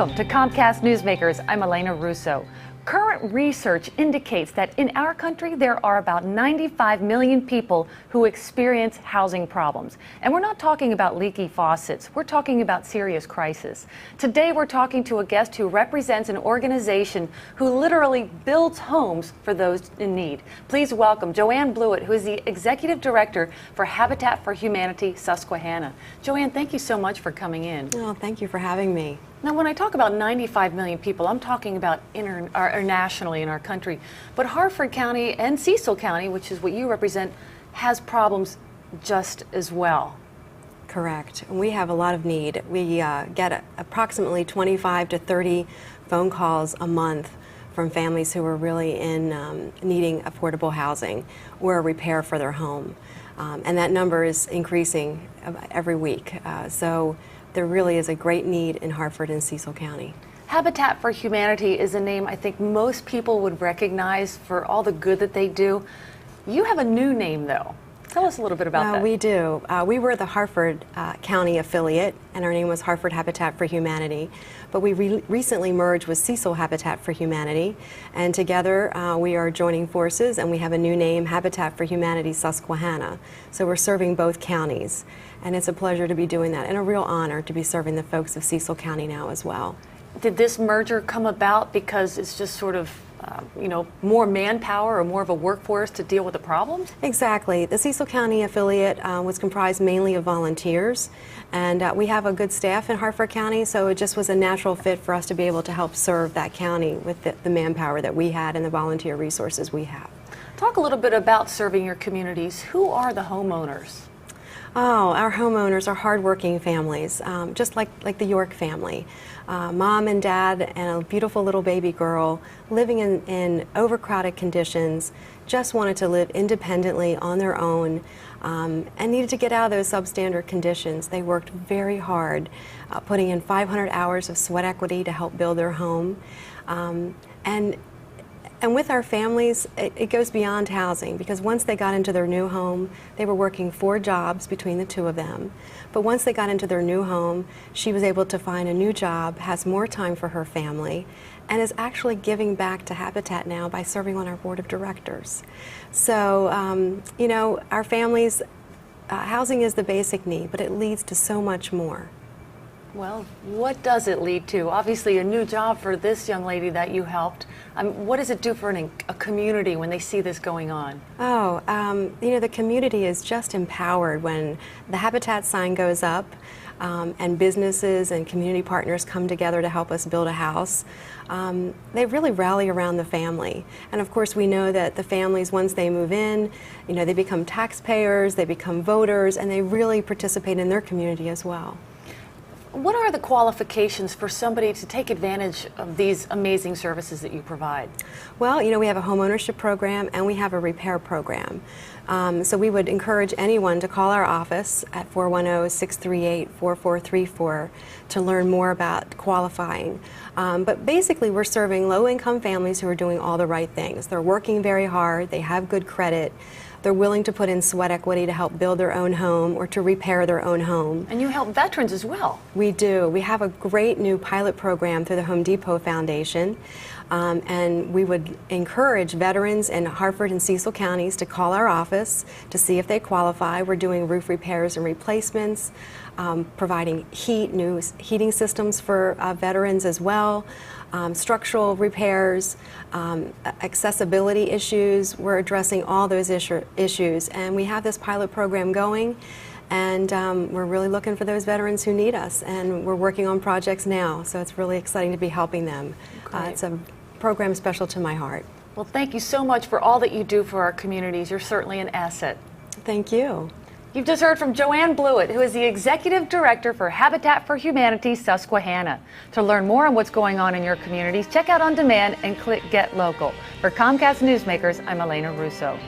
Welcome to Comcast Newsmakers. I'm Elena Russo. Current research indicates that in our country there are about 95 million people who experience housing problems. And we're not talking about leaky faucets, we're talking about serious crisis. Today we're talking to a guest who represents an organization who literally builds homes for those in need. Please welcome Joann Blewett, who is the Executive Director for Habitat for Humanity Susquehanna. Joann, thank you so much for coming in. Oh, thank you for having me. Now, when I talk about 95 million people, I'm talking about internationally in our country. But Harford County and Cecil County, which is what you represent, has problems just well. Correct. We have a lot of need. We get approximately 25 to 30 phone calls a month from families who are really in needing affordable housing or a repair for their home. And that number is increasing every week. So there really is a great need in Harford and Cecil County. Habitat for Humanity is a name I think most people would recognize for all the good that they do. You have a new name, though. Tell us a little bit about that. We do. We were the Harford County affiliate, and our name was Harford Habitat for Humanity. But we recently merged with Cecil Habitat for Humanity, and together we are joining forces, and we have a new name, Habitat for Humanity Susquehanna. So we're serving both counties, and it's a pleasure to be doing that, and a real honor to be serving the folks of Cecil County now as well. Did this merger come about because it's just sort of more manpower or more of a workforce to deal with the problems? Exactly. The Cecil County affiliate was comprised mainly of volunteers, and we have a good staff in Harford County, so it just was a natural fit for us to be able to help serve that county with the manpower that we had and the volunteer resources we have. Talk a little bit about serving your communities. Who are the homeowners? Oh, our homeowners are hardworking families, just like the York family. Mom and dad and a beautiful little baby girl living in overcrowded conditions, just wanted to live independently on their own and needed to get out of those substandard conditions. They worked very hard, putting in 500 hours of sweat equity to help build their home. And with our families, it goes beyond housing, because once they got into their new home, they were working 4 jobs between the 2 of them. But once they got into their new home, she was able to find a new job, has more time for her family, and is actually giving back to Habitat now by serving on our board of directors. So, our families, housing is the basic need, but it leads to so much more. Well, what does it lead to? Obviously, a new job for this young lady that you helped. What does it do for a community when they see this going on? Oh, the community is just empowered when the Habitat sign goes up and businesses and community partners come together to help us build a house. They really rally around the family. And of course, we know that the families, once they move in, they become taxpayers, they become voters, and they really participate in their community as well. What are the qualifications for somebody to take advantage of these amazing services that you provide? Well, we have a homeownership program and we have a repair program. So we would encourage anyone to call our office at 410-638-4434 to learn more about qualifying. But basically, we're serving low-income families who are doing all the right things. They're working very hard, they have good credit, they're willing to put in sweat equity to help build their own home or to repair their own home. And you help veterans as well. We do. We have a great new pilot program through the Home Depot Foundation. And we would encourage veterans in Harford and Cecil counties to call our office to see if they qualify. We're doing roof repairs and replacements, providing new heating systems for veterans as well, structural repairs, accessibility issues. We're addressing all those issues, and we have this pilot program going, and we're really looking for those veterans who need us, and we're working on projects now, so it's really exciting to be helping them. It's a program special to my heart. Well, thank you so much for all that you do for our communities. You're certainly an asset. Thank you. You've just heard from Joann Blewett, who is the Executive Director for Habitat for Humanity Susquehanna. To learn more on what's going on in your communities, check out On Demand and click Get Local. For Comcast Newsmakers, I'm Elena Russo.